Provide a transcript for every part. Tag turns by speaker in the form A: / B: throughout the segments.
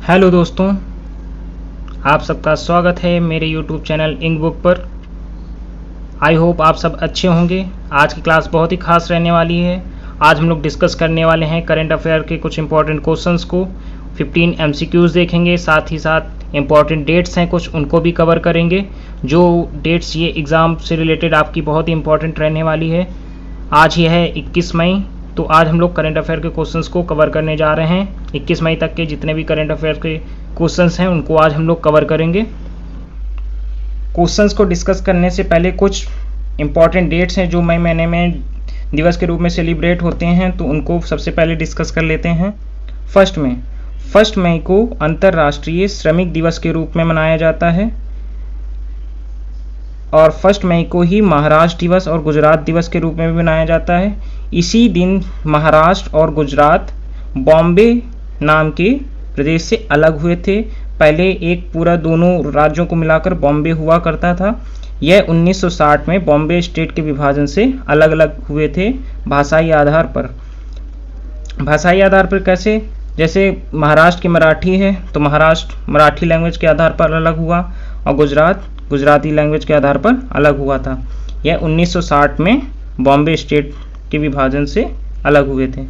A: Hello दोस्तों, आप सबका स्वागत है मेरे YouTube चैनल इंक बुक पर। आई होप आप सब अच्छे होंगे। आज की क्लास बहुत ही खास रहने वाली है। आज हम लोग डिस्कस करने वाले हैं करंट अफेयर के कुछ इंपॉर्टेंट क्वेश्चंस को। 15 MCQs देखेंगे, साथ ही साथ इंपॉर्टेंट डेट्स हैं कुछ, उनको भी कवर करेंगे। जो डेट्स ये एग्ज़ाम से रिलेटेड आपकी बहुत ही इंपॉर्टेंट रहने वाली है। आज ये है 21 मई, तो आज हम लोग करंट अफेयर के क्वेश्चंस को कवर करने जा रहे हैं। 21 मई तक के जितने भी करंट अफेयर के क्वेश्चंस हैं उनको आज हम लोग कवर करेंगे। क्वेश्चंस को डिस्कस करने से पहले कुछ इंपॉर्टेंट डेट्स हैं जो मई महीने में दिवस के रूप में सेलिब्रेट होते हैं, तो उनको सबसे पहले डिस्कस कर लेते हैं। फर्स्ट मई को अंतर्राष्ट्रीय श्रमिक दिवस के रूप में मनाया जाता है और 1 मई को ही महाराष्ट्र दिवस और गुजरात दिवस के रूप में भी मनाया जाता है। इसी दिन महाराष्ट्र और गुजरात बॉम्बे नाम के प्रदेश से अलग हुए थे। पहले एक पूरा दोनों राज्यों को मिलाकर बॉम्बे हुआ करता था। यह 1960 में बॉम्बे स्टेट के विभाजन से अलग अलग हुए थे भाषाई आधार पर। भाषाई आधार पर कैसे? जैसे महाराष्ट्र की मराठी है तो महाराष्ट्र मराठी लैंग्वेज के आधार पर अलग हुआ और गुजरात गुजराती लैंग्वेज के आधार पर अलग हुआ था। यह 1960 में बॉम्बे स्टेट के विभाजन से अलग हुए थे।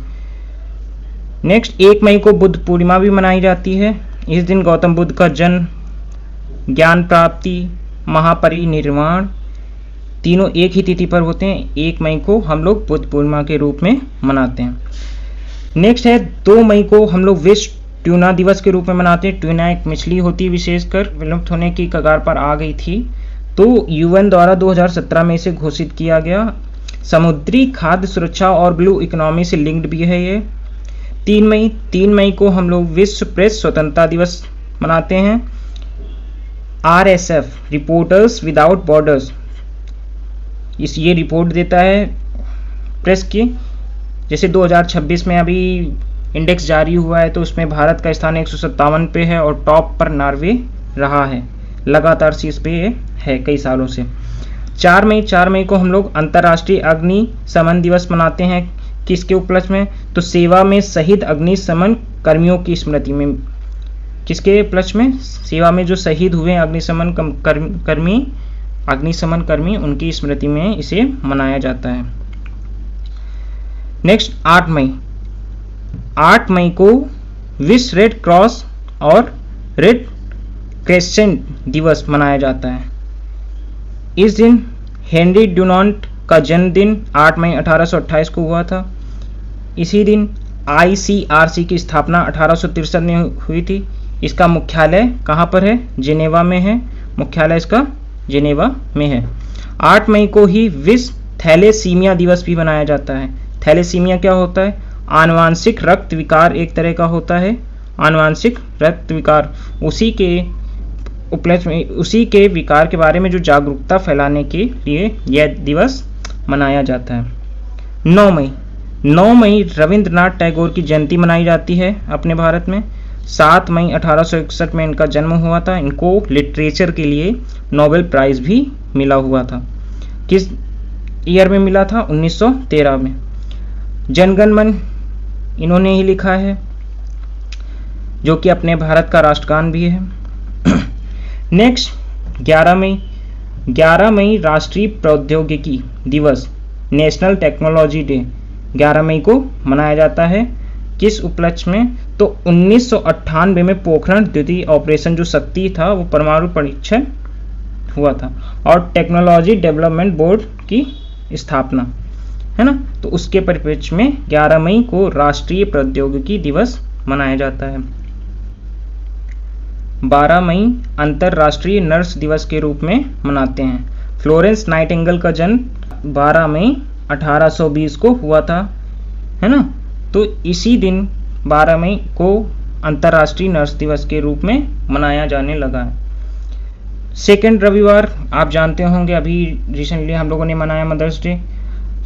A: नेक्स्ट 1 मई को बुद्ध पूर्णिमा भी मनाई जाती है। इस दिन गौतम बुद्ध का जन्म, ज्ञान प्राप्ति, महापरिनिर्वाण तीनों एक ही तिथि पर होते हैं। 1 मई को हम लोग बुद्ध पूर्णिमा के रूप में मनाते हैं। नेक्स्ट है 2 मई को हम लोग विश्व ट्यूना दिवस के रूप में मनाते हैं। ट्यूना एक मछली होती है, विशेषकर विलुप्त होने की कगार पर आ गई थी, तो यूएन द्वारा 2017 में इसे घोषित किया गया। समुद्री खाद्य सुरक्षा और ब्लू इकोनॉमी से लिंक्ड भी है ये। 3 मई को हम लोग विश्व प्रेस स्वतंत्रता दिवस मनाते हैं। RSF रिपोर्टर्स विदाउट बॉर्डर्स ये रिपोर्ट देता है प्रेस की। जैसे 2026 में अभी इंडेक्स जारी हुआ है तो उसमें भारत का स्थान 157 पे है और टॉप पर नॉर्वे रहा है, लगातार शीर्ष पे है कई सालों से। 4 मई को हम लोग अंतर्राष्ट्रीय अग्निशमन दिवस मनाते हैं। किसके उपलक्ष्य में? तो सेवा में शहीद अग्निशमन कर्मियों की स्मृति में। किसके उपलक्ष्य में? सेवा में जो शहीद हुए अग्निशमन कर्मी उनकी स्मृति में इसे मनाया जाता है। नेक्स्ट 8 मई को विश्व रेड क्रॉस और रेड क्रेसेंट दिवस मनाया जाता है। इस दिन हेनरी डुनांट का जन्मदिन 8 मई 1828 को हुआ था। इसी दिन ICRC की स्थापना 1863 में हुई थी। इसका मुख्यालय कहाँ पर है? जिनेवा में है। मुख्यालय इसका जिनेवा में है। 8 मई को ही विश्व थैलेसीमिया दिवस भी मनाया जाता है। थैलेसीमिया क्या होता है? आनुवांशिक रक्त विकार एक तरह का होता है। आनुवांशिक रक्त विकार, उसी के विकार के बारे में जो जागरूकता फैलाने के लिए यह दिवस मनाया जाता है। 9 मई रविंद्रनाथ टैगोर की जयंती मनाई जाती है अपने भारत में। 7 मई 1861 में इनका जन्म हुआ था। इनको लिटरेचर के लिए नोबेल प्राइज भी मिला हुआ था। किस ईयर में मिला था? 1913 में। जनगण मन इन्होंने ही लिखा है, जो कि अपने भारत का राष्ट्रगान भी है। नेक्स्ट 11 मई राष्ट्रीय प्रौद्योगिकी दिवस, नेशनल टेक्नोलॉजी डे 11 मई को मनाया जाता है। किस उपलक्ष्य में? तो 1998 में पोखरण द्वितीय ऑपरेशन जो शक्ति था वो परमाणु परीक्षण हुआ था और टेक्नोलॉजी डेवलपमेंट बोर्ड की स्थापना है ना, तो उसके परिप्रेक्ष्य में 11 मई को राष्ट्रीय प्रौद्योगिकी दिवस मनाया जाता है। 12 मई अंतर्राष्ट्रीय नर्स दिवस के रूप में मनाते हैं। फ्लोरेंस नाइटिंगेल का जन्म 12 मई 1820 को हुआ था, है ना, तो इसी दिन 12 मई को अंतर्राष्ट्रीय नर्स दिवस के रूप में मनाया जाने लगा है। सेकेंड रविवार आप जानते होंगे, अभी रिसेंटली हम लोगों ने मनाया मदर्स डे।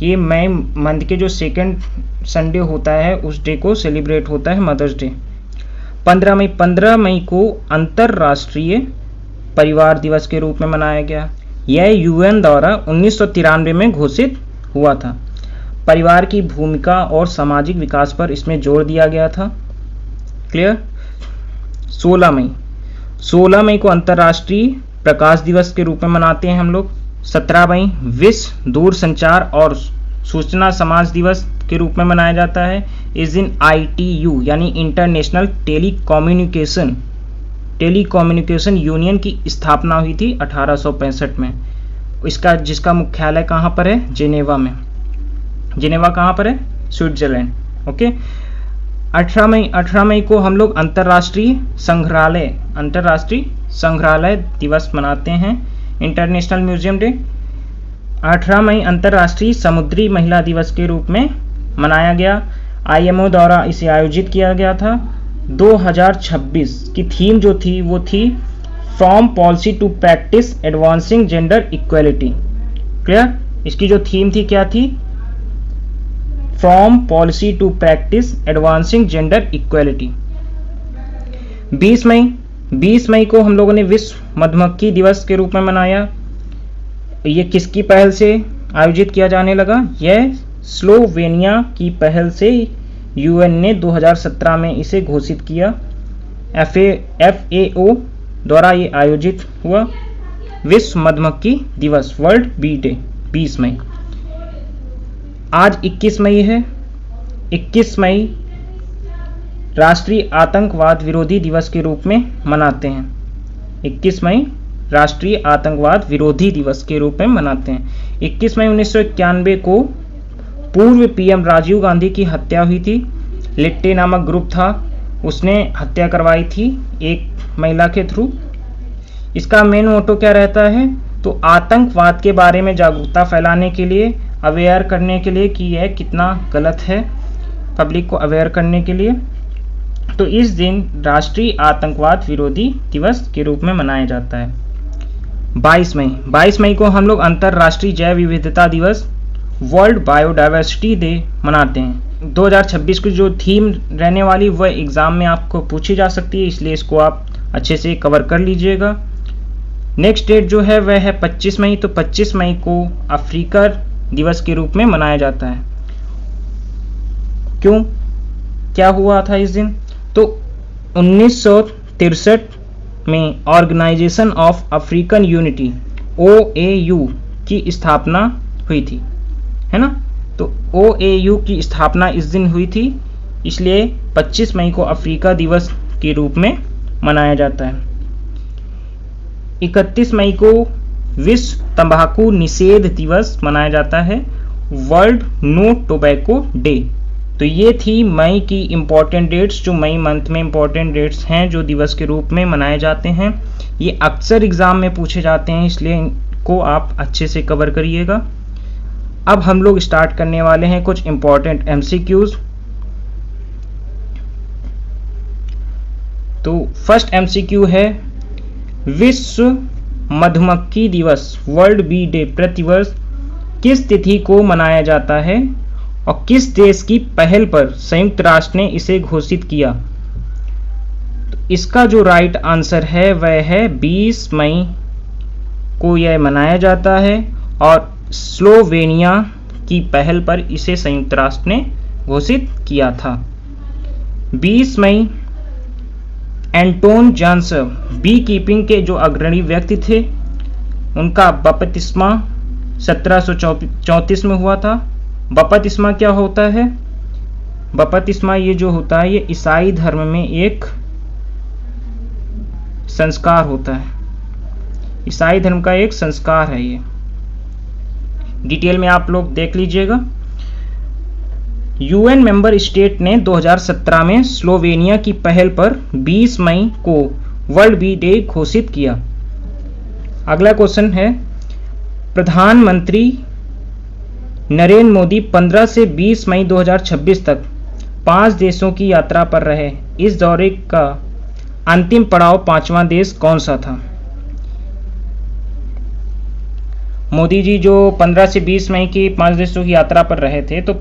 A: ये मई मंथ के जो सेकेंड संडे होता है उस डे को सेलिब्रेट होता है मदर्स डे। 15 मई को अंतर्राष्ट्रीय परिवार दिवस के रूप में मनाया गया। यह यूएन द्वारा 1993 में घोषित हुआ था। परिवार की भूमिका और सामाजिक विकास पर इसमें जोर दिया गया था। क्लियर? 16 मई 16 मई को अंतर्राष्ट्रीय प्रकाश दिवस के रूप में मनाते हैं हम लोग। 17 मई विश्व दूरसंचार और सूचना समाज दिवस के रूप में मनाया जाता है। इस दिन ITU यानी इंटरनेशनल टेलीकम्युनिकेशन यूनियन की स्थापना हुई थी 1865 में। जिसका मुख्यालय कहाँ पर है? जेनेवा में। जेनेवा कहाँ पर है? स्विट्जरलैंड। ओके। 18 मई को हम लोग अंतर्राष्ट्रीय संग्रहालय दिवस मनाते हैं, इंटरनेशनल म्यूजियम डे। 18 मई अंतर्राष्ट्रीय समुद्री महिला दिवस के रूप में मनाया गया। IMO द्वारा इसे आयोजित किया गया था। 2026 की थीम जो थी वो थी from policy to practice advancing gender equality. Clear? इसकी जो थीम थी क्या थी? From policy to practice advancing gender equality. 20 मई को हम लोगों ने विश्व मधुमक्खी दिवस के रूप में मनाया। ये किसकी पहल से आयोजित किया जाने लगा? यह स्लोवेनिया की पहल से UN ने 2017 में इसे घोषित किया। FAO द्वारा ये आयोजित हुआ विश्व मधुमक्खी दिवस, वर्ल्ड बी डे, 20 मई। आज 21 मई है। 21 मई राष्ट्रीय आतंकवाद विरोधी दिवस के रूप में मनाते हैं। 21 मई राष्ट्रीय आतंकवाद विरोधी दिवस के रूप में मनाते हैं। 21 मई 1991 को पूर्व PM राजीव गांधी की हत्या हुई थी। लिट्टे नामक ग्रुप था, उसने हत्या करवाई थी एक महिला के थ्रू। इसका मेन मोटो क्या रहता है? तो आतंकवाद के बारे में जागरूकता फैलाने के लिए, अवेयर करने के लिए कि यह कितना गलत है, पब्लिक को अवेयर करने के लिए। तो इस दिन राष्ट्रीय आतंकवाद विरोधी दिवस के रूप में मनाया जाता है। 22 मई को हम लोग अंतर्राष्ट्रीय जैव विविधता दिवस, वर्ल्ड बायोडाइवर्सिटी डे मनाते हैं। 2026 की जो थीम रहने वाली वह एग्जाम में आपको पूछी जा सकती है, इसलिए इसको आप अच्छे से कवर कर लीजिएगा। नेक्स्ट डेट जो है वह है 25 मई। तो 25 मई को अफ्रीका दिवस के रूप में मनाया जाता है। क्यों? क्या हुआ था इस दिन? तो 1963 में organisation of African unity OAU की स्थापना हुई थी, है ना? तो OAU की स्थापना इस दिन हुई थी, इसलिए 25 मई को अफ्रीका दिवस के रूप में मनाया जाता है। 31 मई को विश्व तंबाकू निषेध दिवस मनाया जाता है, वर्ल्ड नो टोबैको डे। तो ये थी मई की इम्पॉर्टेंट डेट्स, जो मई मंथ में इम्पॉर्टेंट डेट्स हैं जो दिवस के रूप में मनाए जाते हैं। ये अक्सर एग्जाम में पूछे जाते हैं, इसलिए इनको आप अच्छे से कवर करिएगा। अब हम लोग स्टार्ट करने वाले हैं कुछ इम्पॉर्टेंट MCQs। तो फर्स्ट MCQ है, विश्व मधुमक्खी दिवस, वर्ल्ड बी डे, प्रतिवर्ष किस तिथि को मनाया जाता है और किस देश की पहल पर संयुक्त राष्ट्र ने इसे घोषित किया? तो इसका जो राइट आंसर है वह है 20 मई को यह मनाया जाता है और स्लोवेनिया की पहल पर इसे संयुक्त राष्ट्र ने घोषित किया था। 20 मई एंटोन जॉन्सन, बी कीपिंग के जो अग्रणी व्यक्ति थे, उनका बपतिस्मा 1734 में हुआ था। बपतिस्मा क्या होता है? बपतिस्मा ये जो होता है ये ईसाई धर्म में एक संस्कार होता है, ईसाई धर्म का एक संस्कार है। ये डिटेल में आप लोग देख लीजिएगा। UN मेंबर स्टेट ने 2017 में स्लोवेनिया की पहल पर 20 मई को वर्ल्ड बी डे घोषित किया। अगला क्वेश्चन है, प्रधानमंत्री नरेंद्र मोदी 15 से 20 मई 2026 तक 5 देशों की यात्रा पर रहे। इस दौरे का अंतिम पड़ाव 5वां देश कौन सा था? मोदी जी जो 15 से 20 मई की 5 देशों की यात्रा पर रहे थे, तो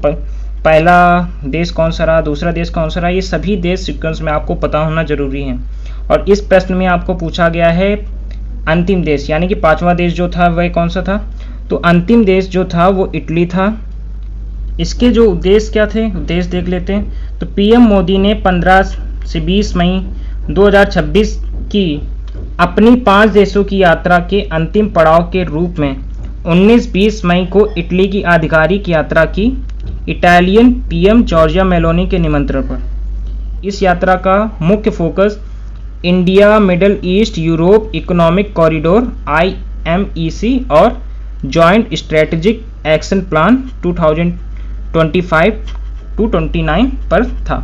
A: पहला देश कौन सा रहा, दूसरा देश कौन सा रहा, ये सभी देश सीक्वेंस में आपको पता होना जरूरी है। और इस प्रश्न में आपको पूछा गया है अंतिम देश, यानी कि 5वां देश जो था वह कौन सा था? तो अंतिम देश जो था वो इटली था। इसके जो उद्देश्य क्या थे, उद्देश्य देख लेते हैं। तो PM मोदी ने 15 से 20 मई 2026 की अपनी 5 देशों की यात्रा के अंतिम पड़ाव के रूप में 19-20 मई को इटली की आधिकारिक यात्रा की, इटालियन पीएम जॉर्जिया मेलोनी के निमंत्रण पर। इस यात्रा का मुख्य focus India middle east Europe economic corridor IMEC और जॉइंट स्ट्रेटेजिक एक्शन प्लान 2025-29 पर था।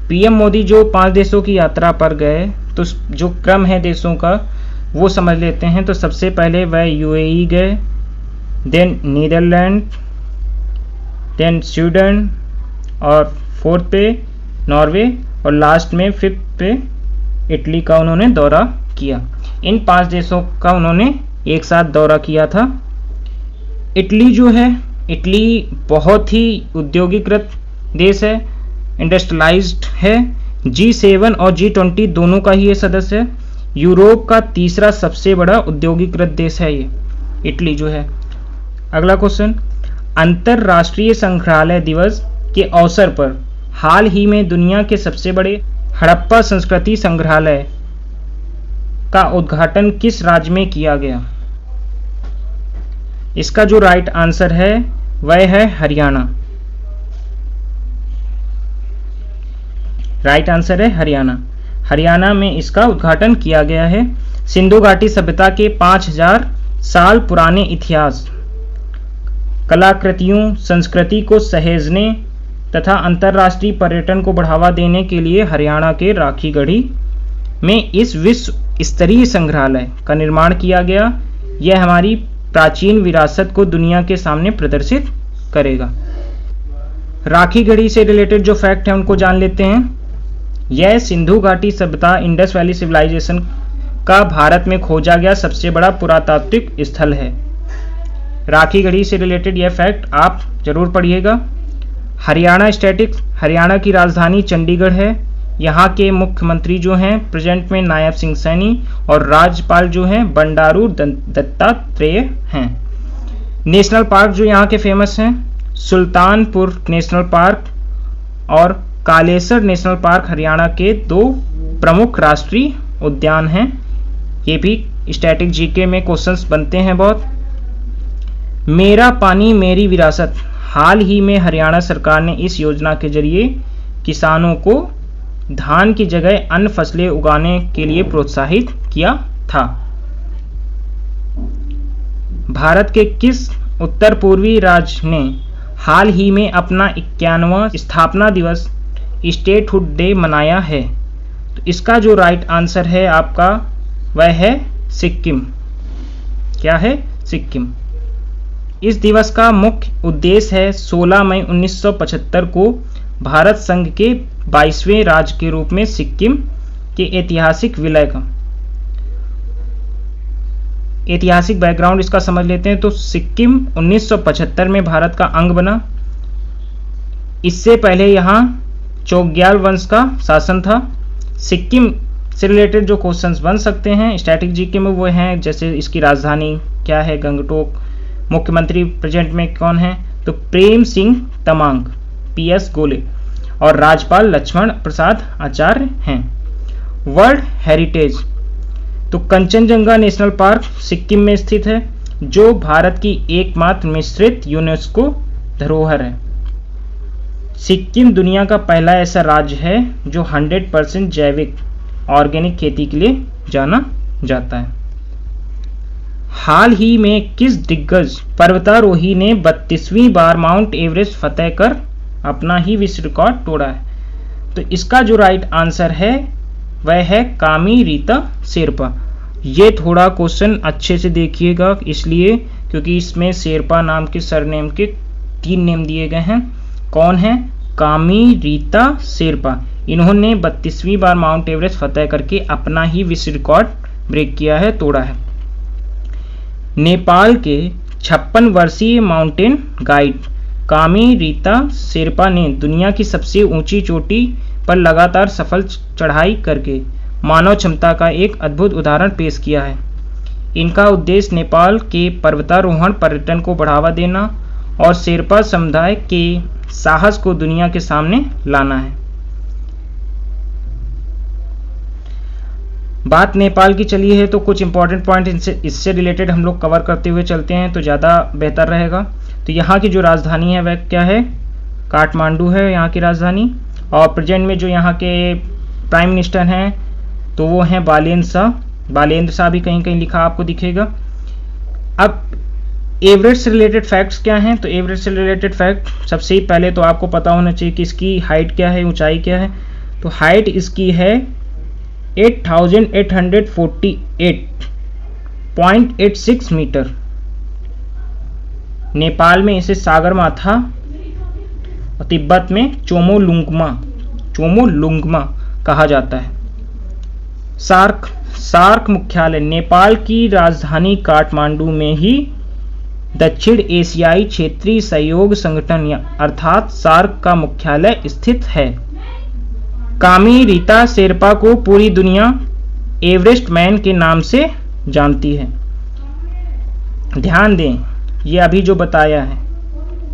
A: पीएम मोदी जो 5 देशों की यात्रा पर गए, तो जो क्रम है देशों का वो समझ लेते हैं। तो सबसे पहले वह UAE गए, देन नीदरलैंड, देन स्वीडन और 4th पे नॉर्वे और लास्ट में 5th पे इटली का उन्होंने दौरा किया। इन 5 देशों का उन्होंने एक साथ दौरा किया था। इटली जो है, इटली बहुत ही औद्योगिकृत देश है, इंडस्ट्रियलाइज्ड है, G7 और G20 दोनों का ही ये सदस्य है। यूरोप का तीसरा सबसे बड़ा औद्योगिकृत देश है ये इटली जो है। अगला क्वेश्चन, अंतरराष्ट्रीय संग्रहालय दिवस के अवसर पर हाल ही में दुनिया के सबसे बड़े हड़प्पा संस्कृति संग्रहालय का उद्घाटन किस राज्य में किया गया? इसका जो राइट आंसर है वह है हरियाणा। राइट आंसर है हरियाणा। हरियाणा में इसका उद्घाटन किया गया है। सिंधु घाटी सभ्यता के 5000 साल पुराने इतिहास, कलाकृतियों, संस्कृति को सहेजने तथा अंतर्राष्ट्रीय पर्यटन को बढ़ावा देने के लिए हरियाणा के राखीगढ़ी में इस विश्व स्तरीय संग्रहालय का निर्माण किया गया। यह हमारी प्राचीन विरासत को दुनिया के सामने प्रदर्शित करेगा। राखीगढ़ी से रिलेटेड जो फैक्ट है उनको जान लेते हैं। यह सिंधु घाटी सभ्यता, इंडस वैली सिविलाइजेशन का भारत में खोजा गया सबसे बड़ा पुरातात्विक स्थल है। राखीगढ़ी से रिलेटेड यह फैक्ट आप जरूर पढ़िएगा। हरियाणा स्टैटिक्स, हरियाणा की राजधानी चंडीगढ़ है। यहाँ के मुख्यमंत्री जो हैं प्रेजेंट में नायब सिंह सैनी और राज्यपाल जो हैं बंडारू दत्तात्रेय हैं। नेशनल पार्क जो यहाँ के फेमस हैं, सुल्तानपुर नेशनल पार्क और कालेसर नेशनल पार्क हरियाणा के 2 प्रमुख राष्ट्रीय उद्यान हैं। ये भी स्टैटिक जीके में क्वेश्चंस बनते हैं बहुत। मेरा पानी मेरी विरासत, हाल ही में हरियाणा सरकार ने इस योजना के जरिए किसानों को धान की जगह अन्य फसलें उगाने के लिए प्रोत्साहित किया था। भारत के किस उत्तर पूर्वी राज्य ने हाल ही में अपना 51वां स्थापना दिवस स्टेटहुड डे मनाया है? तो इसका जो राइट आंसर है आपका वह है सिक्किम। क्या है? सिक्किम। इस दिवस का मुख्य उद्देश्य है 16 मई 1975 को भारत संघ के 22वें राज्य के रूप में सिक्किम के ऐतिहासिक विलय का। ऐतिहासिक बैकग्राउंड इसका समझ लेते हैं। तो सिक्किम 1975 में भारत का अंग बना। इससे पहले यहाँ चोग्याल वंश का शासन था। सिक्किम से रिलेटेड जो क्वेश्चंस बन सकते हैं स्टैटिक जीके में वो हैं, जैसे इसकी राजधानी क्या है, गंगटोक। मुख्यमंत्री प्रेजेंट में कौन है? तो प्रेम सिंह तमांग, PS गोले और राज्यपाल लक्ष्मण प्रसाद आचार्य हैं। वर्ल्ड हेरिटेज, तो कंचनजंगा नेशनल पार्क सिक्किम में स्थित है, जो भारत की एकमात्र मिश्रित यूनेस्को धरोहर है। सिक्किम दुनिया का पहला ऐसा राज्य है जो 100% जैविक ऑर्गेनिक खेती के लिए जाना जाता है। हाल ही में किस दिग्गज पर्वतारोही ने 32वीं बार माउंट एवरेस्ट फतेह कर अपना ही विश्व रिकॉर्ड तोड़ा है? तो इसका जो राइट आंसर है वह है कामी रीता शेरपा। ये थोड़ा क्वेश्चन अच्छे से देखिएगा, इसलिए क्योंकि इसमें शेरपा नाम के सरनेम के 3 नेम दिए गए हैं। कौन है? कामी रीता शेरपा। इन्होंने 32वीं बार माउंट एवरेस्ट फतेह करके अपना ही विश्व रिकॉर्ड ब्रेक किया है, तोड़ा है। नेपाल के 56 वर्षीय माउंटेन गाइड कामी रीता शेरपा ने दुनिया की सबसे ऊंची चोटी पर लगातार सफल चढ़ाई करके मानव क्षमता का एक अद्भुत उदाहरण पेश किया है। इनका उद्देश्य नेपाल के पर्वतारोहण पर्यटन को बढ़ावा देना और शेरपा समुदाय के साहस को दुनिया के सामने लाना है। बात नेपाल की चली है तो कुछ इंपॉर्टेंट पॉइंट इससे रिलेटेड हम लोग कवर करते हुए चलते हैं तो ज़्यादा बेहतर रहेगा। तो यहाँ की जो राजधानी है वह क्या है, काठमांडू है यहाँ की राजधानी। और प्रेजेंट में जो यहाँ के प्राइम मिनिस्टर हैं तो वो हैं बालेंद्र शाह भी कहीं कहीं लिखा आपको दिखेगा। अब एवरेस्ट से रिलेटेड फैक्ट्स क्या हैं, तो एवरेस्ट से रिलेटेड फैक्ट सबसे ही पहले तो आपको पता होना चाहिए कि इसकी हाइट क्या है, ऊंचाई क्या है। तो हाइट इसकी है 8848.86 मीटर। नेपाल में इसे सागरमाथा और तिब्बत में चोमोलुंगमा कहा जाता है। सार्क मुख्यालय नेपाल की राजधानी काठमांडू में ही दक्षिण एशियाई क्षेत्रीय सहयोग संगठन अर्थात सार्क का मुख्यालय स्थित है। कामी रीता शेरपा को पूरी दुनिया एवरेस्ट मैन के नाम से जानती है। ध्यान दें, ये अभी जो बताया है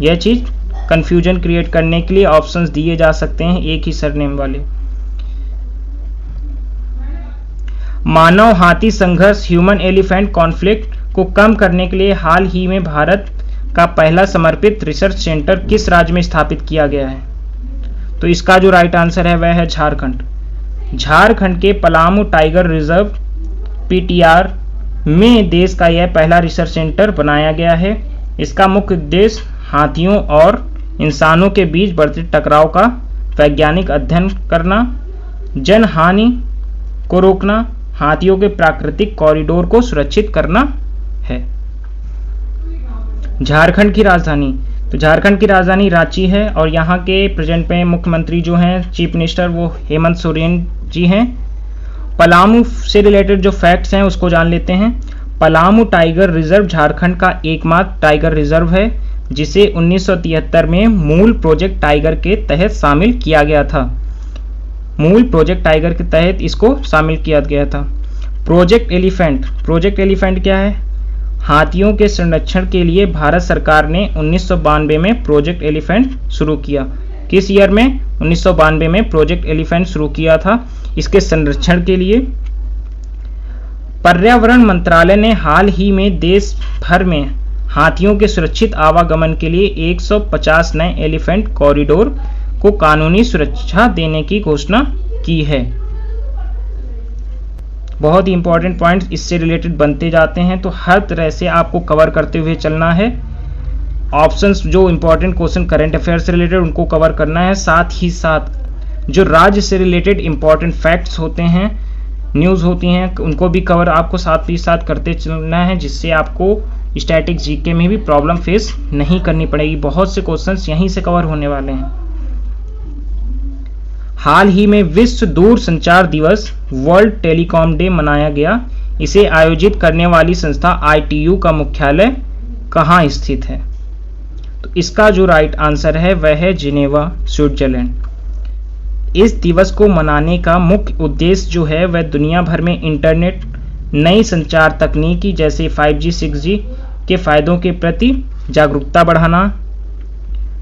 A: यह चीज कंफ्यूजन क्रिएट करने के लिए ऑप्शंस दिए जा सकते हैं एक ही सरनेम वाले। मानव हाथी संघर्ष ह्यूमन एलिफेंट कॉन्फ्लिक्ट को कम करने के लिए हाल ही में भारत का पहला समर्पित रिसर्च सेंटर किस राज्य में स्थापित किया गया है, तो इसका जो राइट आंसर है वह है झारखंड। झारखंड के पलामू टाइगर रिजर्व पीटीआर में देश का यह पहला रिसर्च सेंटर बनाया गया है। इसका मुख्य उद्देश्य हाथियों और इंसानों के बीच बढ़ते टकराव का वैज्ञानिक अध्ययन करना, जनहानि को रोकना, हाथियों के प्राकृतिक कॉरिडोर को सुरक्षित करना है। झारखंड की राजधानी, तो झारखंड की राजधानी रांची है और यहाँ के प्रेजेंट में मुख्यमंत्री जो हैं चीफ मिनिस्टर वो हेमंत सोरेन जी हैं। पलामू से रिलेटेड जो फैक्ट्स हैं उसको जान लेते हैं। पलामू टाइगर रिजर्व झारखंड का एकमात्र टाइगर रिजर्व है जिसे 1973 में मूल प्रोजेक्ट टाइगर के तहत शामिल किया गया था। मूल प्रोजेक्ट टाइगर के तहत इसको शामिल किया गया था। प्रोजेक्ट एलिफेंट क्या है, हाथियों के संरक्षण के लिए भारत सरकार ने 1992 में प्रोजेक्ट एलिफेंट शुरू किया। किस ईयर में, 1992 में प्रोजेक्ट एलिफेंट शुरू किया था इसके संरक्षण के लिए। पर्यावरण मंत्रालय ने हाल ही में देश भर में हाथियों के सुरक्षित आवागमन के लिए 150 नए एलिफेंट कॉरिडोर को कानूनी सुरक्षा देने की घोषणा की है। बहुत ही इंपॉर्टेंट पॉइंट्स इससे रिलेटेड बनते जाते हैं तो हर तरह से आपको कवर करते हुए चलना है। ऑप्शंस जो इंपॉर्टेंट क्वेश्चन करंट अफेयर से रिलेटेड उनको कवर करना है, साथ ही साथ जो राज्य से रिलेटेड इंपॉर्टेंट फैक्ट्स होते हैं, न्यूज़ होती हैं, उनको भी कवर आपको साथ ही साथ करते चलना है जिससे आपको स्टैटिक जीके में भी प्रॉब्लम फेस नहीं करनी पड़ेगी। बहुत से क्वेश्चंस यहीं से कवर होने वाले हैं। हाल ही में विश्व दूर संचार दिवस वर्ल्ड टेलीकॉम डे मनाया गया। इसे आयोजित करने वाली संस्था ITU का मुख्यालय कहाँ स्थित है, तो इसका जो राइट आंसर है वह है जिनेवा, स्विट्जरलैंड। इस दिवस को मनाने का मुख्य उद्देश्य जो है वह दुनिया भर में इंटरनेट, नई संचार तकनीकी जैसे 5G 6G के फायदों के प्रति जागरूकता बढ़ाना,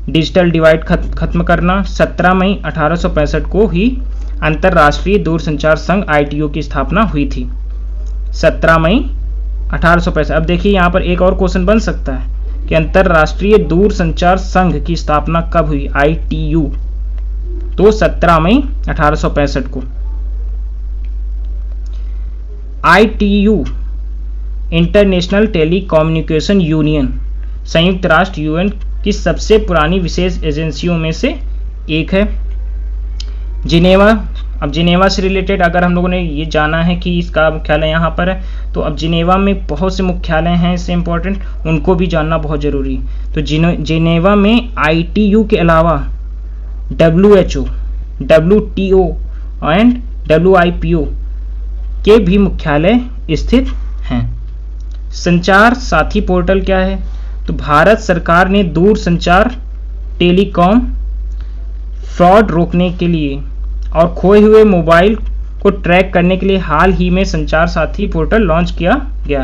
A: डिजिटल डिवाइड खत्म करना। 17 मई 1865 को ही अंतर्राष्ट्रीय दूरसंचार संघ ITU की स्थापना हुई थी। 17 मई 1865। अब देखिए यहाँ पर एक और क्वेश्चन बन सकता है कि अंतर्राष्ट्रीय दूरसंचार संघ की स्थापना कब हुई, ITU, तो 17 मई 1865 को। ITU इंटरनेशनल टेलीकम्युनिकेशन यूनियन संयुक्त राष्ट्र UN की सबसे पुरानी विशेष एजेंसियों में से एक है। जिनेवा, अब जिनेवा से रिलेटेड अगर हम लोगों ने ये जाना है कि इसका मुख्यालय यहाँ पर है, तो अब जिनेवा में बहुत से मुख्यालय हैं इससे इम्पोर्टेंट, उनको भी जानना बहुत ज़रूरी। तो जिनेवा में ITU के अलावा WHO, WTO एंड WIPO के भी मुख्यालय स्थित हैं। संचार साथी पोर्टल क्या है, तो भारत सरकार ने दूर संचार टेलीकॉम फ्रॉड रोकने के लिए और खोए हुए मोबाइल को ट्रैक करने के लिए हाल ही में संचार साथी पोर्टल लॉन्च किया गया।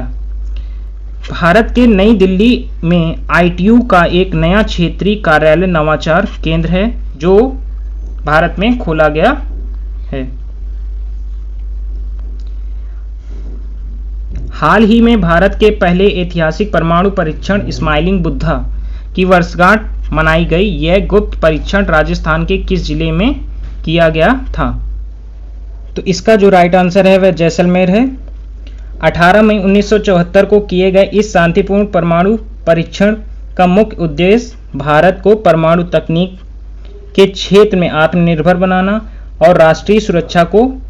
A: भारत के नई दिल्ली में ITU का एक नया क्षेत्रीय कार्यालय नवाचार केंद्र है जो भारत में खोला गया है। हाल ही में भारत के पहले ऐतिहासिक परमाणु परीक्षण स्माइलिंग बुद्धा की वर्षगांठ मनाई गई। यह गुप्त परीक्षण राजस्थान के किस जिले में किया गया था? तो इसका जो राइट आंसर है वह जैसलमेर है। 18 मई 1974 को किए गए इस शांतिपूर्ण परमाणु परीक्षण का मुख्य उद्देश्य भारत को परमाणु तकनीक के क्षेत्र में आत्मनिर्भर बनाना और राष्ट्रीय सुरक्षा को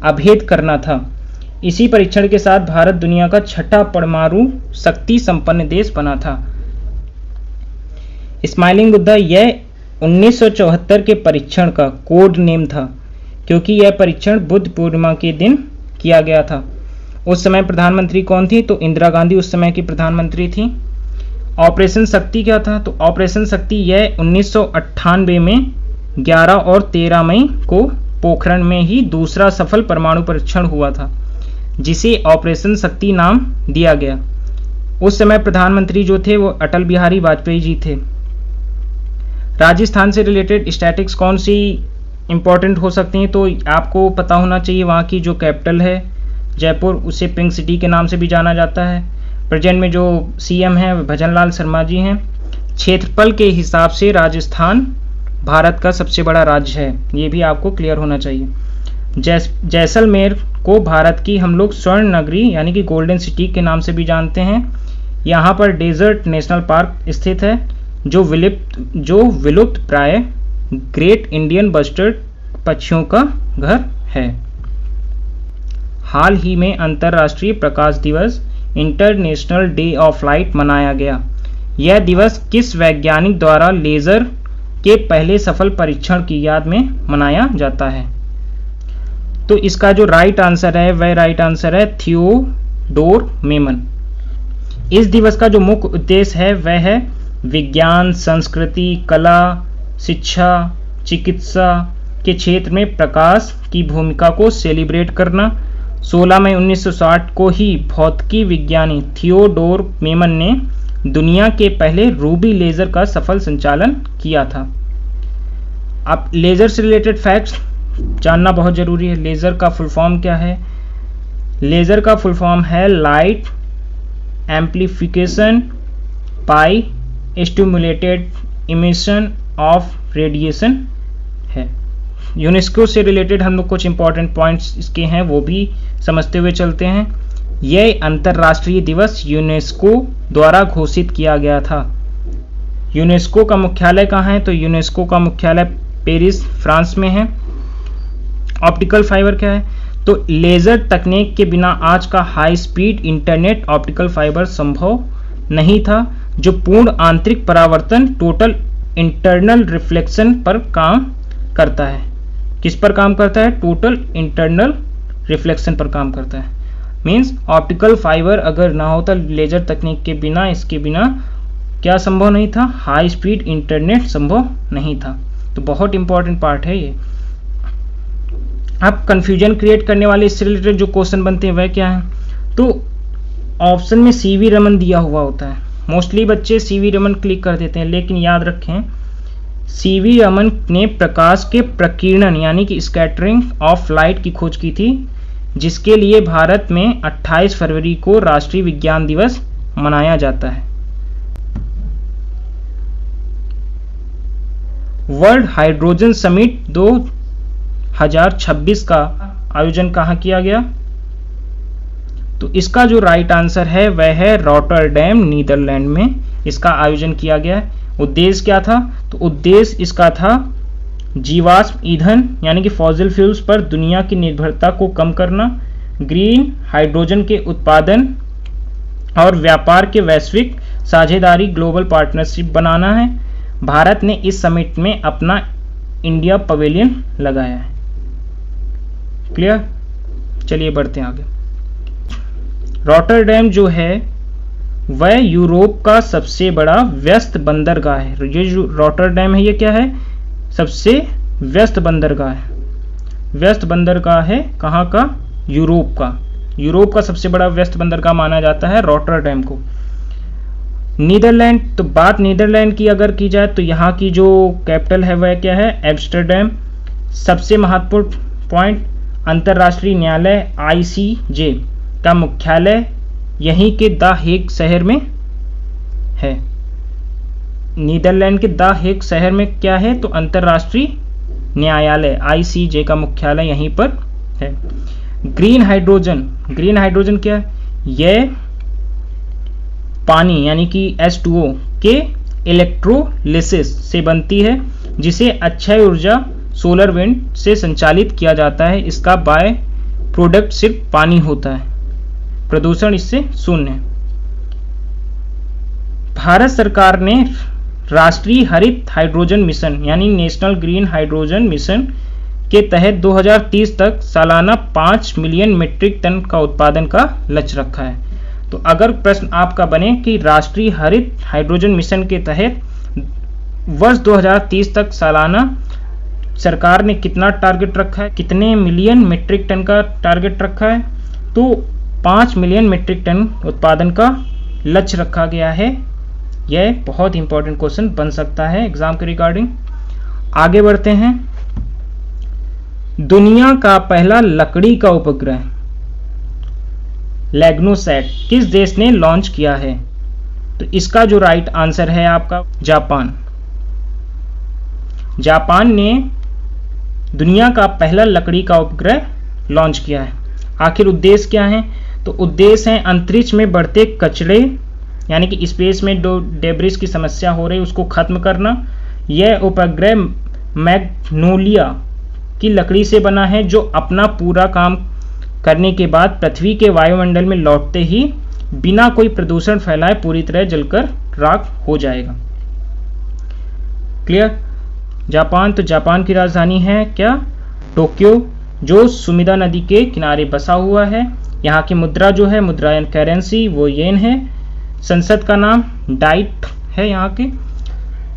A: अभेद करना था। इसी परीक्षण के साथ भारत दुनिया का छठा परमाणु शक्ति संपन्न देश बना था। स्माइलिंग बुद्धा यह 1974 के परीक्षण का कोड नेम था, क्योंकि यह परीक्षण बुद्ध पूर्णिमा के दिन किया गया था। उस समय प्रधानमंत्री कौन थी? तो इंदिरा गांधी उस समय की प्रधानमंत्री थी। ऑपरेशन शक्ति क्या था? तो ऑपरेशन शक्ति यह 1998 में 11 और 13 मई को पोखरण में ही दूसरा सफल परमाणु परीक्षण हुआ था, जिसे ऑपरेशन शक्ति नाम दिया गया। उस समय प्रधानमंत्री जो थे वो अटल बिहारी वाजपेयी जी थे। राजस्थान से रिलेटेड स्टैटिक्स कौन सी इंपॉर्टेंट हो सकती हैं? तो आपको पता होना चाहिए वहाँ की जो कैपिटल है जयपुर, उसे पिंक सिटी के नाम से भी जाना जाता है। प्रेजेंट में जो सीएम हैं भजनलाल शर्मा जी हैं। क्षेत्रफल के हिसाब से राजस्थान भारत का सबसे बड़ा राज्य है, ये भी आपको क्लियर होना चाहिए। जैसलमेर को भारत की हम लोग स्वर्ण नगरी यानी कि गोल्डन सिटी के नाम से भी जानते हैं। यहाँ पर डेजर्ट नेशनल पार्क स्थित है, जो विलुप्त प्राय ग्रेट इंडियन बस्टर्ड पक्षियों का घर है। हाल ही में अंतर्राष्ट्रीय प्रकाश दिवस इंटरनेशनल डे ऑफ लाइट मनाया गया। यह दिवस किस वैज्ञानिक द्वारा लेजर के पहले सफल परीक्षण की याद में मनाया जाता है? तो इसका जो राइट आंसर है वह राइट आंसर है थियोडोर मेमन। इस दिवस का जो मुख्य उद्देश्य है वह है विज्ञान, संस्कृति, कला, शिक्षा, चिकित्सा के क्षेत्र में प्रकाश की भूमिका को सेलिब्रेट करना। 16 मई 1960 को ही भौतिकी विज्ञानी थियोडोर मेमन ने दुनिया के पहले रूबी लेजर का सफल संचालन किया था। अब लेजर से रिलेटेड फैक्ट्स जानना बहुत जरूरी है। लेजर का फुल फॉर्म क्या है? लेजर का फुल फॉर्म है light amplification by stimulated emission of radiation है। यूनेस्को से रिलेटेड हम लोग कुछ इंपॉर्टेंट पॉइंट्स इसके हैं वो भी समझते हुए चलते हैं। यह अंतर्राष्ट्रीय दिवस यूनेस्को द्वारा घोषित किया गया था। यूनेस्को का मुख्यालय कहाँ है? तो यूनेस्को का मुख्यालय पेरिस, फ्रांस में है। ऑप्टिकल फाइबर क्या है? तो लेजर तकनीक के बिना आज का high speed internet optical fibre संभव नहीं था, जो पूर्ण आंतरिक परावर्तन टोटल इंटरनल रिफ्लेक्शन पर काम करता है। किस पर काम करता है? टोटल इंटरनल रिफ्लेक्शन पर काम करता है। मीन्स ऑप्टिकल फाइबर अगर ना होता लेजर तकनीक के बिना, इसके बिना क्या संभव नहीं था? हाई स्पीड इंटरनेट संभव नहीं था। तो बहुत इंपॉर्टेंट पार्ट है ये। अब कंफ्यूजन क्रिएट करने वाले इससे रिलेटेड जो क्वेश्चन बनते हैं वह क्या है? तो ऑप्शन में सीवी रमन दिया हुआ होता है। मोस्टली बच्चे सीवी रमन क्लिक कर देते हैं, लेकिन याद रखें सीवी रमन ने प्रकाश के प्रकीर्णन यानी कि स्कैटरिंग ऑफ लाइट की खोज की थी, जिसके लिए भारत में 28 फरवरी को राष्ट्रीय विज्ञान दिवस मनाया जाता है। वर्ल्ड हाइड्रोजन समिट 2026 का आयोजन कहाँ किया गया? तो इसका जो राइट आंसर है वह है रॉटरडैम, नीदरलैंड में इसका आयोजन किया गया है। उद्देश्य क्या था? तो उद्देश्य इसका था जीवाश्म ईंधन यानी कि फॉसिल फ्यूल्स पर दुनिया की निर्भरता को कम करना, ग्रीन हाइड्रोजन के उत्पादन और व्यापार के वैश्विक साझेदारी ग्लोबल पार्टनरशिप बनाना है। भारत ने इस समिट में अपना इंडिया पवेलियन लगाया है। क्लियर? चलिए बढ़ते हैं आगे। रॉटरडैम जो है वह यूरोप का सबसे बड़ा व्यस्त बंदरगाह है। ये जो रॉटरडैम है ये क्या है? सबसे व्यस्त बंदरगाह है। व्यस्त बंदरगाह है कहाँ का? यूरोप का। यूरोप का सबसे बड़ा व्यस्त बंदरगाह माना जाता है रॉटरडैम को। नीदरलैंड, तो बात नीदरलैंड की अगर की जाए तो यहाँ की जो कैपिटल है वह क्या है? एम्स्टर्डम। सबसे महत्वपूर्ण पॉइंट, अंतर्राष्ट्रीय न्यायालय ICJ का मुख्यालय यहीं के द हेग शहर में है। नीदरलैंड के द हेग शहर में क्या है, तो अंतर्राष्ट्रीय न्यायालय ICJ का मुख्यालय यहीं पर है। ग्रीन हाइड्रोजन क्या है, यह पानी यानी कि H2O के इलेक्ट्रोलिसिस से बनती है, जिसे अक्षय ऊर्जा सोलर विंड से संचालित किया जाता है। इसका बाय प्रोडक्ट सिर्फ पानी होता है, प्रदूषण इससे शून्य है। भारत सरकार ने राष्ट्रीय हरित हाइड्रोजन मिशन यानी नेशनल ग्रीन हाइड्रोजन मिशन के तहत 2030 तक सालाना 5 मिलियन मीट्रिक टन का उत्पादन का लक्ष्य रखा है। तो अगर प्रश्न आपका बने कि राष्ट्रीय हरित हाइड्रोजन मिशन के तहत वर्ष 2030 तक सालाना सरकार ने कितना टारगेट रखा है, कितने मिलियन मीट्रिक टन का टारगेट रखा है, तो 5 मिलियन मीट्रिक टन उत्पादन का लक्ष्य रखा गया है। यह बहुत इंपॉर्टेंट क्वेश्चन बन सकता है एग्जाम के रिगार्डिंग। आगे बढ़ते हैं। दुनिया का पहला लकड़ी का उपग्रह लैग्नोसैट किस देश ने लॉन्च किया है, तो इसका जो राइट आंसर है आपका जापान। जापान ने दुनिया का पहला लकड़ी का उपग्रह लॉन्च किया है। आखिर उद्देश्य क्या है, तो उद्देश्य है अंतरिक्ष में बढ़ते कचरे यानी कि स्पेस में डेब्रिस की समस्या हो रही है उसको खत्म करना। यह उपग्रह मैग्नोलिया की लकड़ी से बना है, जो अपना पूरा काम करने के बाद पृथ्वी के वायुमंडल में लौटते ही बिना कोई प्रदूषण फैलाए पूरी तरह जलकर राख हो जाएगा। क्लियर। जापान, तो जापान की राजधानी है क्या, टोक्यो, जो सुमिदा नदी के किनारे बसा हुआ है। यहाँ की मुद्रा जो है, मुद्रा करेंसी वो येन है। संसद का नाम डाइट है यहाँ के।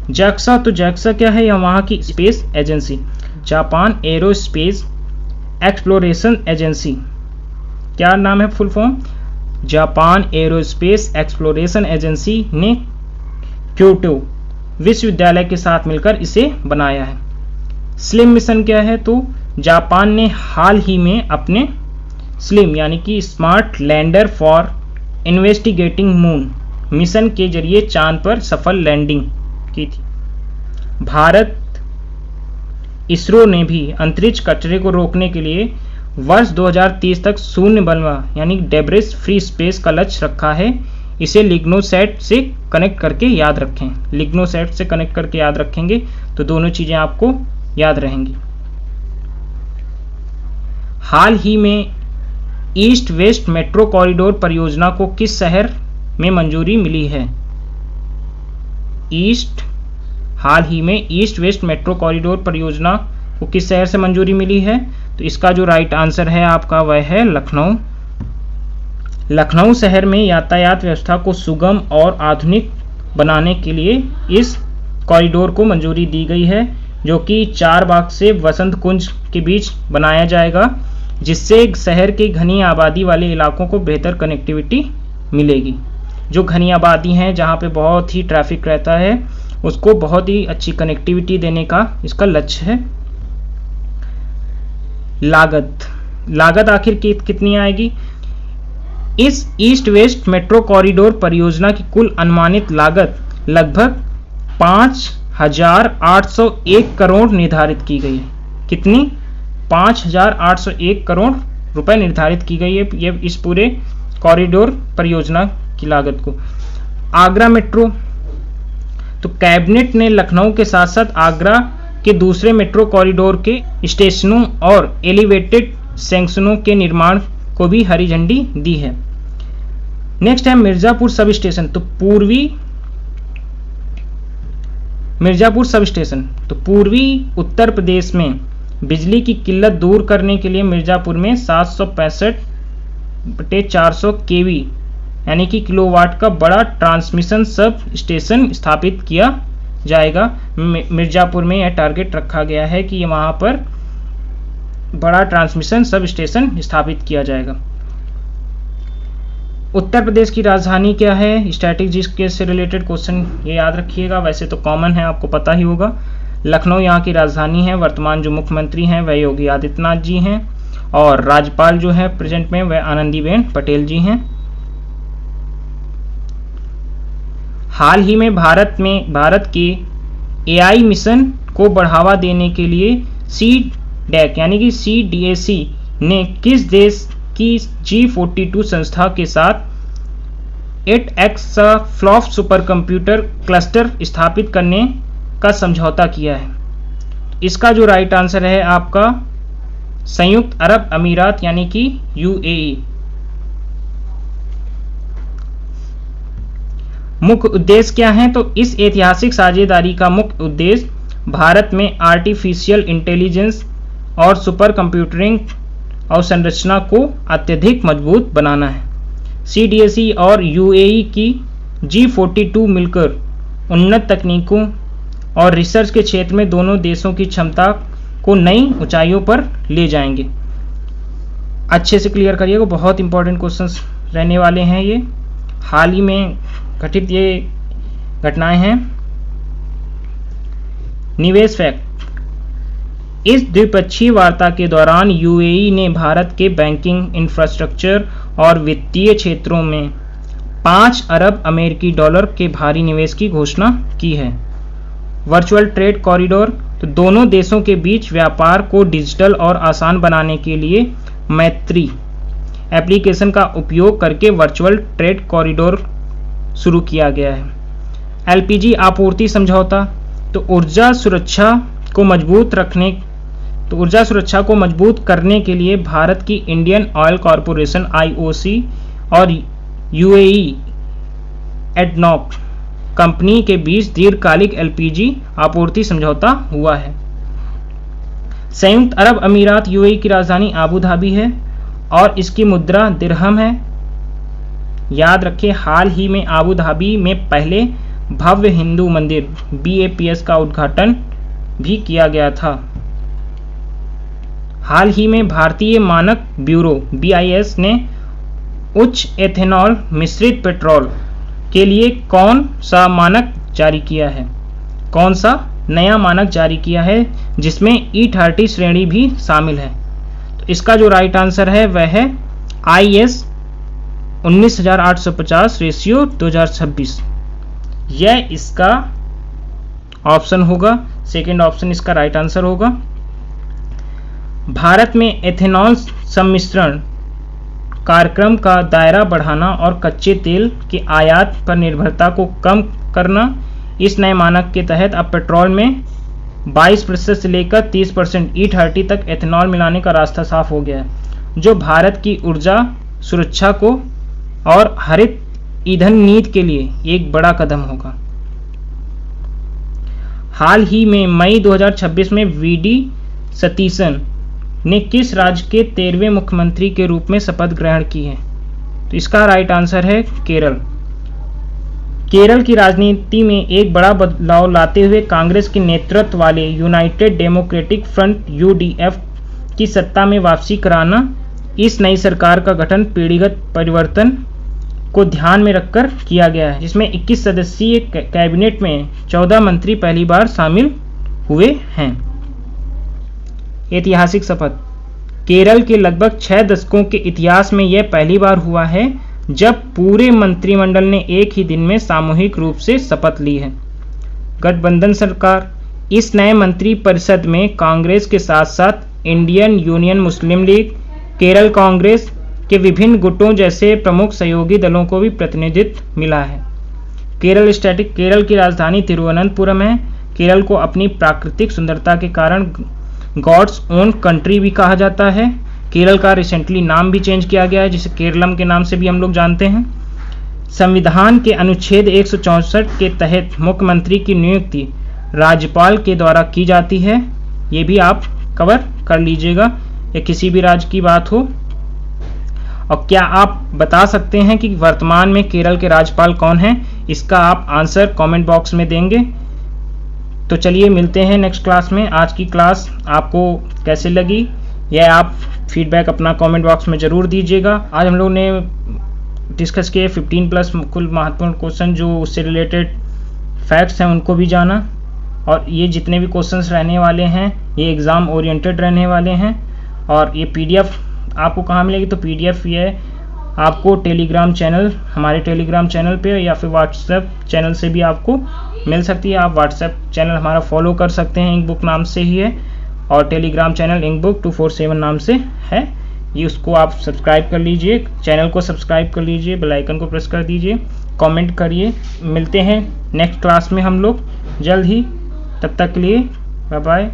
A: जैक्सा, तो जैक्सा क्या है, यह वहाँ की space agency, Japan aerospace exploration agency. क्या नाम है full form, Japan aerospace exploration agency ने क्योटो विश्वविद्यालय के साथ मिलकर इसे बनाया है। स्लिम मिशन क्या है, तो जापान ने हाल ही में अपने स्लिम यानी कि smart lander for investigating moon mission के जरिए चांद पर सफल लैंडिंग की थी। भारत इसरो ने भी अंतरिक्ष कचरे को रोकने के लिए वर्ष 2030 तक शून्य बलवा यानी डेब्रिस फ्री स्पेस का लक्ष्य रखा है। इसे लिग्नोसैट से कनेक्ट करके याद रखें, लिग्नोसैट से कनेक्ट करके याद रखेंगे तो दोनों चीजें आपको याद रहेंगी। हाल ही में ईस्ट वेस्ट मेट्रो कॉरिडोर परियोजना को किस शहर में मंजूरी मिली है, हाल ही में ईस्ट वेस्ट मेट्रो कॉरिडोर परियोजना को किस शहर से मंजूरी मिली है, तो इसका जो राइट आंसर है आपका वह है लखनऊ। लखनऊ शहर में यातायात व्यवस्था को सुगम और आधुनिक बनाने के लिए इस कॉरिडोर को मंजूरी दी गई है, जो कि चारबाग से वसंत कुंज के बीच बनाया जाएगा, जिससे शहर के घनी आबादी वाले इलाकों को बेहतर कनेक्टिविटी मिलेगी। जो घनी आबादी हैं जहाँ पे बहुत ही ट्रैफिक रहता है उसको बहुत ही अच्छी कनेक्टिविटी देने का इसका लक्ष्य है। लागत आखिर कितनी आएगी, इस ईस्ट वेस्ट मेट्रो कॉरिडोर परियोजना की कुल अनुमानित लागत लगभग 5,801 करोड़ निर्धारित की गई है। कितनी, 5,801 करोड़ रुपए निर्धारित की गई है ये इस पूरे कॉरिडोर परियोजना की लागत को। आगरा मेट्रो, तो कैबिनेट ने लखनऊ के साथ साथ आगरा के दूसरे मेट्रो कॉरिडोर के स्टेशनों और एलिवेटेड सेक्शनों के निर्माण को भी हरी झंडी दी है। नेक्स्ट है मिर्जापुर सब स्टेशन, तो पूर्वी उत्तर प्रदेश में बिजली की किल्लत दूर करने के लिए मिर्जापुर में 765/400 kV यानी कि किलोवाट का बड़ा ट्रांसमिशन सब स्टेशन स्थापित किया जाएगा। मिर्जापुर में यह टारगेट रखा गया है कि वहाँ पर बड़ा ट्रांसमिशन सब स्टेशन स्थापित किया जाएगा। उत्तर प्रदेश की राजधानी क्या है, स्ट्रैटेजी से रिलेटेड क्वेश्चन ये याद रखिएगा, वैसे तो कॉमन है आपको पता ही होगा। लखनऊ यहाँ की राजधानी है। वर्तमान जो मुख्यमंत्री हैं वह योगी आदित्यनाथ जी हैं और राज्यपाल जो है प्रेजेंट में वह आनंदीबेन पटेल जी हैं। हाल ही में भारत के AI मिशन को बढ़ावा देने के लिए CDAC यानी कि CDAC ने किस देश की G42 संस्था के साथ 8 एक्साफ्लॉप सुपर कंप्यूटर क्लस्टर स्थापित करने का समझौता किया है? इसका जो राइट आंसर है आपका संयुक्त अरब अमीरात यानी कि UAE। मुख्य उद्देश्य क्या है? तो इस ऐतिहासिक साझेदारी का मुख्य उद्देश्य भारत में आर्टिफिशियल इंटेलिजेंस और सुपर कंप्यूटिंग अवसंरचना को अत्यधिक मजबूत बनाना है। CDAC और UAE की G42 मिलकर उन्नत तकनीकों और रिसर्च के क्षेत्र में दोनों देशों की क्षमता को नई ऊंचाइयों पर ले जाएंगे। अच्छे से क्लियर करिएगा, बहुत इंपॉर्टेंट क्वेश्चंस रहने वाले हैं ये। हाल ही में घटित ये घटनाएं हैं। निवेश फैक्ट। इस द्विपक्षीय वार्ता के दौरान UAE ने भारत के बैंकिंग, इंफ्रास्ट्रक्चर और वित्तीय क्षेत्रों में 5 अरब अमेरिकी डॉलर के भारी निवेश की घोषणा की है। वर्चुअल ट्रेड कॉरिडोर, तो दोनों देशों के बीच व्यापार को डिजिटल और आसान बनाने के लिए मैत्री एप्लीकेशन का उपयोग करके वर्चुअल ट्रेड कॉरिडोर शुरू किया गया है। LPG आपूर्ति समझौता, तो ऊर्जा सुरक्षा को मजबूत करने के लिए भारत की इंडियन ऑयल कॉरपोरेशन IOC और UAE एडनॉक कंपनी के बीच दीर्घकालिक LPG आपूर्ति समझौता हुआ है। संयुक्त अरब अमीरात UAE की राजधानी आबू धाबी है और इसकी मुद्रा दिरहम है। याद रखें, हाल ही में आबू धाबी में पहले भव्य हिंदू मंदिर BAPS का उद्घाटन भी किया गया था। हाल ही में भारतीय मानक ब्यूरो BIS ने उच्च एथेनॉल मिश्रित पेट्रोल के लिए कौन सा मानक जारी किया है? कौन सा नया मानक जारी किया है जिसमें E30 श्रेणी भी शामिल है? तो इसका जो राइट आंसर है वह है IS 19850/2026। यह इसका ऑप्शन होगा, सेकेंड ऑप्शन इसका राइट आंसर होगा। भारत में एथेनॉल सम्मिश्रण कार्यक्रम का दायरा बढ़ाना और कच्चे तेल के आयात पर निर्भरता को कम करना। इस नए मानक के तहत अब पेट्रोल में 22% से लेकर 30% E30 तक एथेनॉल मिलाने का रास्ता साफ हो गया है, जो भारत की ऊर्जा सुरक्षा को और हरित ईंधन नीति के लिए एक बड़ा कदम होगा। हाल ही में मई 2026 में VD सतीशन ने किस राज्य के 13वें मुख्यमंत्री के रूप में शपथ ग्रहण की है? तो इसका राइट आंसर है केरल। केरल की राजनीति में एक बड़ा बदलाव लाते हुए कांग्रेस के नेतृत्व वाले यूनाइटेड डेमोक्रेटिक फ्रंट UDF की सत्ता में वापसी कराना इस नई सरकार का गठन पीढ़ीगत परिवर्तन को ध्यान में रखकर किया गया है, जिसमें 21 सदस्यीय कैबिनेट में 14 मंत्री पहली बार शामिल हुए हैं। ऐतिहासिक शपथ। केरल के लगभग 6 दशकों के इतिहास में यह पहली बार हुआ है जब पूरे मंत्रिमंडल ने एक ही दिन में सामूहिक रूप से शपथ ली है। गठबंधन सरकार। इस नए मंत्री परिषद में कांग्रेस के साथ साथ इंडियन यूनियन मुस्लिम लीग, केरल कांग्रेस के विभिन्न गुटों जैसे प्रमुख सहयोगी दलों को भी प्रतिनिधित्व मिला है। केरल स्टैटिक। केरल की राजधानी तिरुवनंतपुरम है। केरल को अपनी प्राकृतिक सुंदरता के कारण गॉड्स ओन कंट्री भी कहा जाता है। केरल का रिसेंटली नाम भी चेंज किया गया है, जिसे केरलम के नाम से भी हम लोग जानते हैं। संविधान के अनुच्छेद 164 के तहत मुख्यमंत्री की नियुक्ति राज्यपाल के द्वारा की जाती है। ये भी आप कवर कर लीजिएगा, या किसी भी राज्य की बात हो। और क्या आप बता सकते हैं कि वर्तमान में केरल के राज्यपाल कौन हैं? इसका आप आंसर कमेंट बॉक्स में देंगे। तो चलिए मिलते हैं नेक्स्ट क्लास में। आज की क्लास आपको कैसे लगी यह आप फीडबैक अपना कमेंट बॉक्स में ज़रूर दीजिएगा। आज हम लोगों ने डिस्कस किए 15+ कुल महत्वपूर्ण क्वेश्चन, जो उससे रिलेटेड फैक्ट्स हैं उनको भी जाना। और ये जितने भी क्वेश्चंस रहने वाले हैं ये एग्ज़ाम ओरिएंटेड रहने वाले हैं। और ये PDF आपको कहाँ मिलेगी? तो PDF ये आपको टेलीग्राम चैनल, हमारे टेलीग्राम चैनल पे या फिर व्हाट्सएप चैनल से भी आपको मिल सकती है। आप व्हाट्सएप चैनल हमारा फॉलो कर सकते हैं, इंक बुक नाम से ही है, और टेलीग्राम चैनल इंक बुक 247 नाम से है। ये उसको आप सब्सक्राइब कर लीजिए, चैनल को सब्सक्राइब कर लीजिए, बेल आइकन को प्रेस कर दीजिए, कमेंट करिए। मिलते हैं नेक्स्ट क्लास में हम लोग जल्द ही, तब तक के लिए बाय बाय।